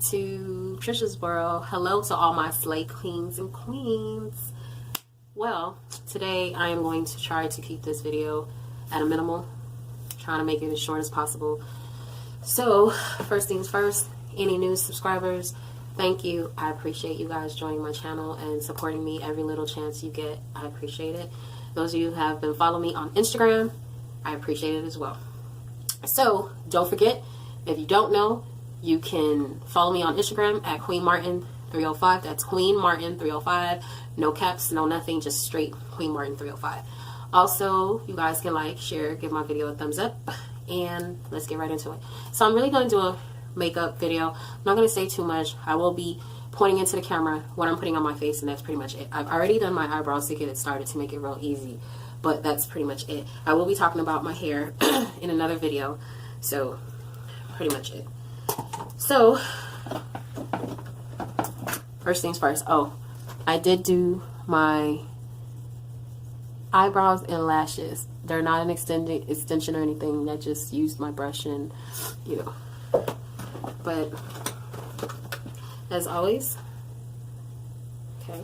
to Trisha's World. Hello to all my slay queens and queens. Well, today I am going to try to keep this video at a minimal, trying to make it as short as possible. So, first things first, any new subscribers, thank you. I appreciate you guys joining my channel and supporting me every little chance you get. I appreciate it. Those of you who have been following me on Instagram, I appreciate it as well. So, don't forget, if you don't know, you can follow me on Instagram at Queen Martin 305. That's Queen Martin 305. No caps, no nothing, just straight Queen Martin 305. Also, you guys can like, share, give my video a thumbs up, and let's get right into it. So I'm really going to do a makeup video. I'm not going to say too much. I will be pointing into the camera what I'm putting on my face, and that's pretty much it. I've already done my eyebrows to get it started to make it real easy, but that's pretty much it. I will be talking about my hair in another video, so pretty much it. So, first things first. Oh, I did do my eyebrows and lashes. They're not an extension or anything. I just used my brush and, you know. But, as always, okay.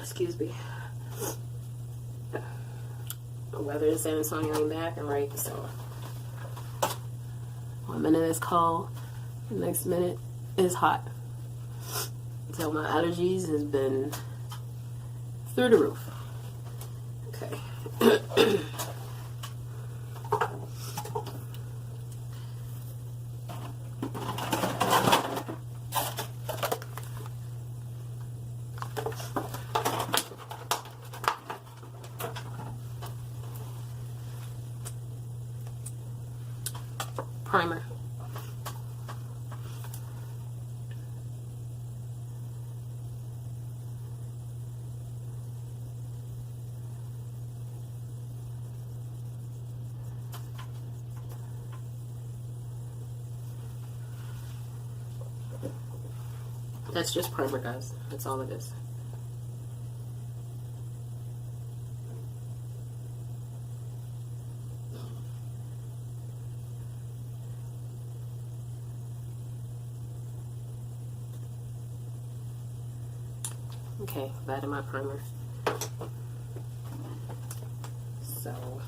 Excuse me. The weather is saying it's on your back and right, so 1 minute is cold, the next minute is hot. So my allergies has been through the roof. Okay. Primer. That's just primer, guys. That's all it is. Okay, I've added my primer. So,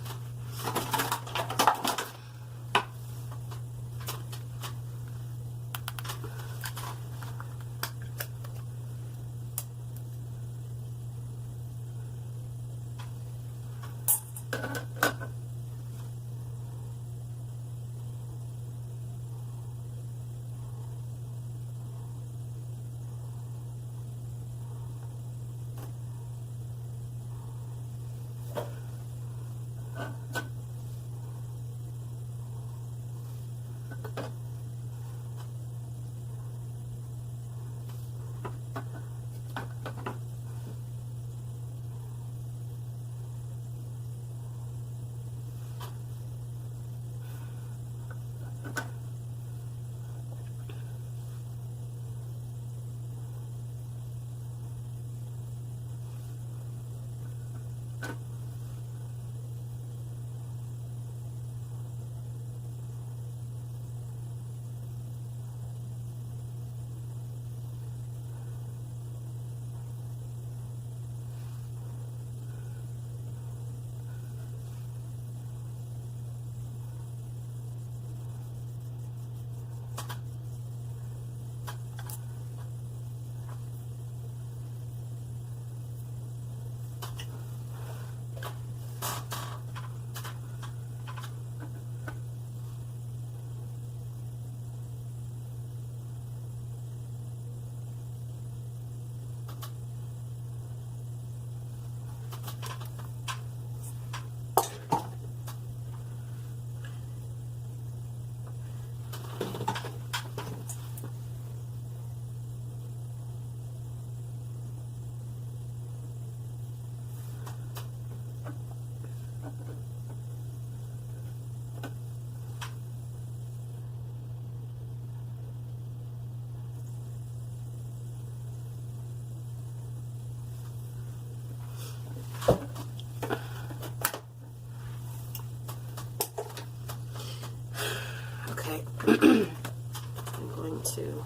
Okay, I'm going to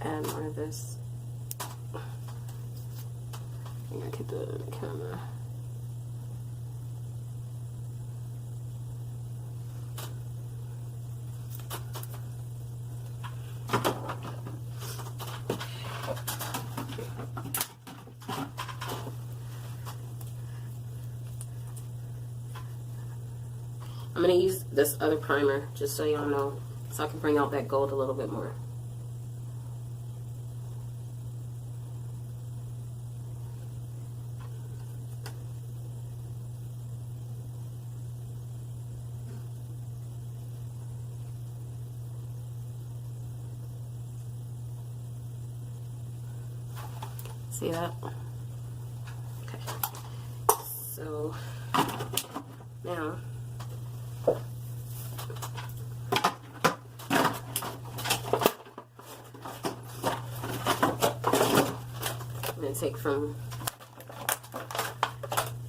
add more of this. I think I get the camera. I'm going to use this other primer just so y'all know, so I can bring out that gold a little bit more. See that? Okay. So now I'm going to take from,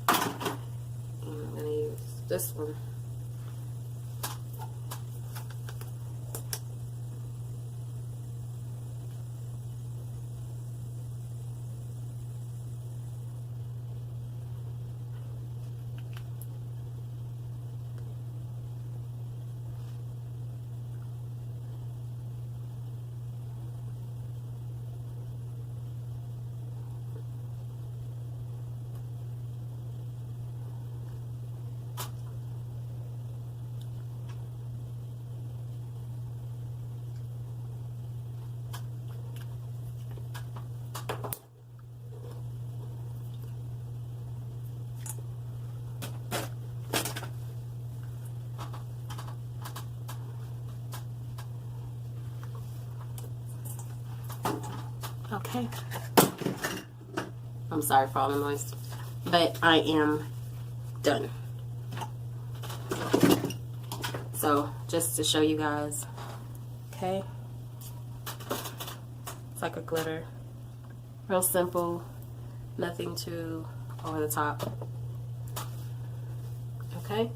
I'm going to use this one. Okay. I'm sorry for all the noise, but I am done. So just to show you guys, okay, it's like a glitter, real simple, nothing too over the top. Okay,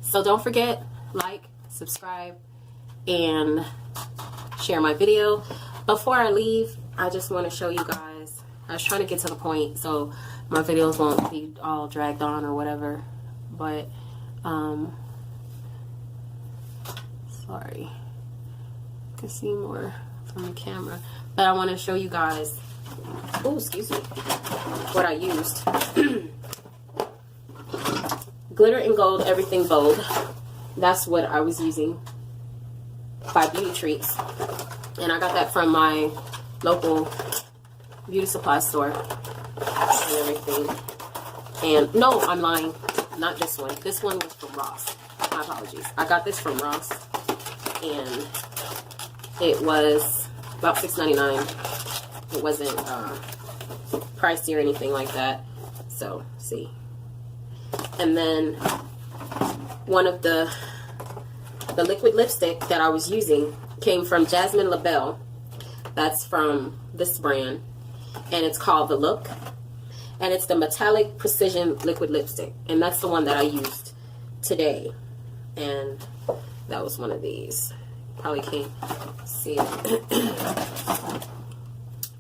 so don't forget, like, subscribe, and share my video. Before I leave, I just want to show you guys, I was trying to get to the point so my videos won't be all dragged on or whatever, but sorry, you can see more from the camera, but I want to show you guys, oh excuse me, what I used. Glitter and Gold Everything Bold. That's what I was using by Beauty Treats. And I got that from my local beauty supply store and everything. And no, I'm lying. Not this one. This one was from Ross. My apologies. I got this from Ross. And it was about $6.99. It wasn't pricey or anything like that. So, see. And then one of the liquid lipstick that I was using came from Jasmine LaBelle. That's from this brand. And it's called The Look. And it's the Metallic Precision Liquid Lipstick. And that's the one that I used today. And that was one of these. Probably can't see it.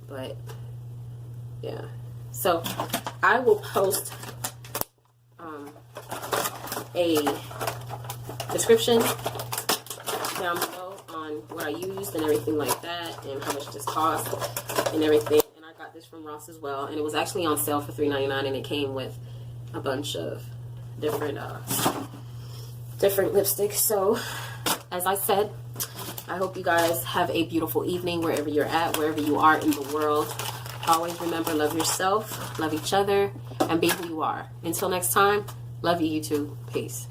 But, yeah. So, I will post a description down below on what I used and everything like that, and how much this cost and everything. And I got this from Ross as well, and it was actually on sale for $3.99, and it came with a bunch of different lipsticks. So, as I said, I hope you guys have a beautiful evening wherever you're at, wherever you are in the world. Always remember, love yourself, love each other, and be who you are. Until next time, love you, YouTube. Peace.